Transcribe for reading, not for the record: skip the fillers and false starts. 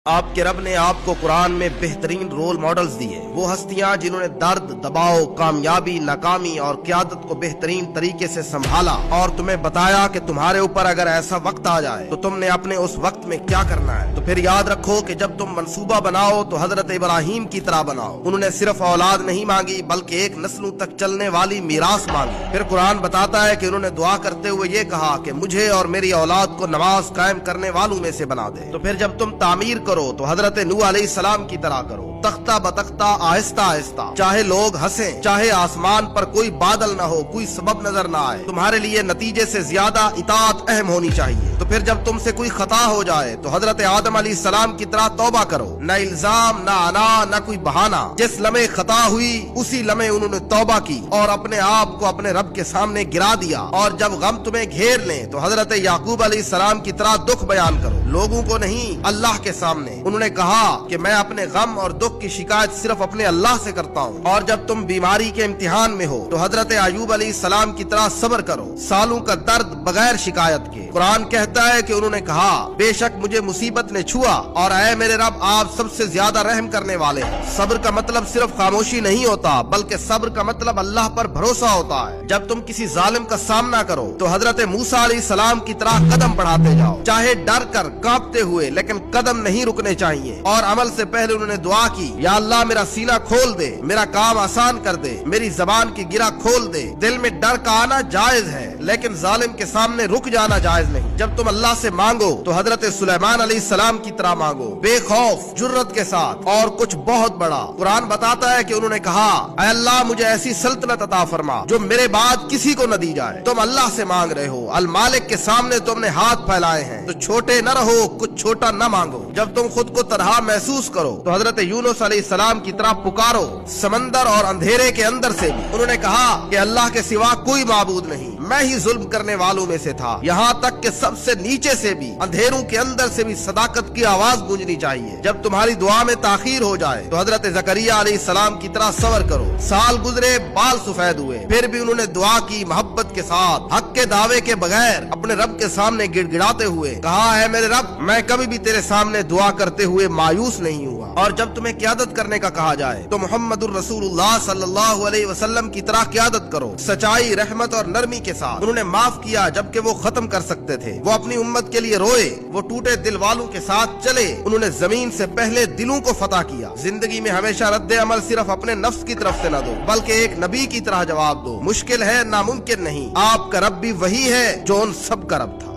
آپ کے رب نے آپ کو قرآن میں بہترین رول ماڈلز دیے، وہ ہستیاں جنہوں نے درد، دباؤ، کامیابی، ناکامی اور قیادت کو بہترین طریقے سے سنبھالا اور تمہیں بتایا کہ تمہارے اوپر اگر ایسا وقت آ جائے تو تم نے اپنے اس وقت میں کیا کرنا ہے۔ تو پھر یاد رکھو کہ جب تم منصوبہ بناؤ تو حضرت ابراہیم کی طرح بناؤ۔ انہوں نے صرف اولاد نہیں مانگی بلکہ ایک نسلوں تک چلنے والی میراث مانگی۔ پھر قرآن بتاتا ہے کہ انہوں نے دعا کرتے ہوئے یہ کہا کہ مجھے اور میری اولاد کو نماز قائم کرنے والوں میں سے بنا دے۔ تو پھر جب تم تعمیر کرو تو حضرت نوح علیہ السلام کی طرح کرو، تختہ بتختہ، آہستہ آہستہ، چاہے لوگ ہنسیں، چاہے آسمان پر کوئی بادل نہ ہو، کوئی سبب نظر نہ آئے، تمہارے لیے نتیجے سے زیادہ اطاعت اہم ہونی چاہیے۔ تو پھر جب تم سے کوئی خطا ہو جائے تو حضرت آدم علیہ السلام کی طرح توبہ کرو، نہ الزام، نہ انا، نہ کوئی بہانہ۔ جس لمحے خطا ہوئی اسی لمحے انہوں نے توبہ کی اور اپنے آپ کو اپنے رب کے سامنے گرا دیا۔ اور جب غم تمہیں گھیر لیں تو حضرت یعقوب علیہ السلام کی طرح دکھ بیان کرو، لوگوں کو نہیں، اللہ کے سامنے۔ انہوں نے کہا کہ میں اپنے غم اور دکھ کی شکایت صرف اپنے اللہ سے کرتا ہوں۔ اور جب تم بیماری کے امتحان میں ہو تو حضرت ایوب علیہ السلام کی طرح صبر کرو، سالوں کا درد بغیر شکایت کے۔ قرآن کہتا ہے کہ انہوں نے کہا بے شک مجھے مصیبت نے چھوا اور اے میرے رب آپ سب سے زیادہ رحم کرنے والے ہیں۔ صبر کا مطلب صرف خاموشی نہیں ہوتا بلکہ صبر کا مطلب اللہ پر بھروسہ ہوتا ہے۔ جب تم کسی ظالم کا سامنا کرو تو حضرت موسیٰ علیہ السلام کی طرح قدم بڑھاتے جاؤ، چاہے ڈر کر، کانپتے ہوئے، لیکن قدم نہیں رکنے چاہیے۔ اور عمل سے پہلے انہوں نے دعا کی، یا اللہ میرا سینہ کھول دے، میرا کام آسان کر دے، میری زبان کی گرہ کھول دے۔ دل میں ڈر کا آنا جائز ہے لیکن ظالم کے سامنے رک جانا جائز نہیں۔ جب تم اللہ سے مانگو تو حضرت سلیمان علیہ السلام کی طرح مانگو، بے خوف، جرت کے ساتھ اور کچھ بہت بڑا۔ قرآن بتاتا ہے کہ انہوں نے کہا اے اللہ مجھے ایسی سلطنت عطا فرما جو میرے بعد کسی کو نہ دی جائے۔ تم اللہ سے مانگ رہے ہو، المالک کے سامنے تم نے ہاتھ پھیلائے ہیں، تو چھوٹے نہ رہو، کچھ چھوٹا نہ مانگو۔ جب تم خود کو تنہا محسوس کرو تو حضرت یونس علیہ السلام کی طرح پکارو، سمندر اور اندھیرے کے اندر سے بھی۔ انہوں نے کہا کہ اللہ کے سوا کوئی معبود نہیں، میں ہی ظلم کرنے والوں میں سے تھا، یہاں تک کہ سب سے نیچے سے بھی، اندھیروں کے اندر سے بھی صداقت کی آواز گونجنی چاہیے۔ جب تمہاری دعا میں تاخیر ہو جائے تو حضرت زکریا علیہ السلام کی طرح صبر کرو، سال گزرے، بال سفید ہوئے، پھر بھی انہوں نے دعا کی محبت کے ساتھ، حق کے دعوے کے بغیر، اپنے رب کے سامنے گڑ گڑاتے ہوئے، کہا اے میرے رب میں کبھی بھی تیرے سامنے دعا کرتے ہوئے مایوس نہیں ہوا۔ اور جب تمہیں قیادت کرنے کا کہا جائے تو محمد الرسول اللہ صلی اللہ علیہ وسلم کی طرح قیادت کرو، سچائی، رحمت اور نرمی کے ساتھ۔ انہوں نے معاف کیا جبکہ وہ ختم کر سکتے تھے، وہ اپنی امت کے لیے روئے، وہ ٹوٹے دل والوں کے ساتھ چلے، انہوں نے زمین سے پہلے دلوں کو فتح کیا۔ زندگی میں ہمیشہ رد عمل صرف اپنے نفس کی طرف سے نہ دو بلکہ ایک نبی کی طرح جواب دو۔ مشکل ہے، ناممکن نہیں، آپ کا رب بھی وہی ہے جو ان سب کا رب تھا۔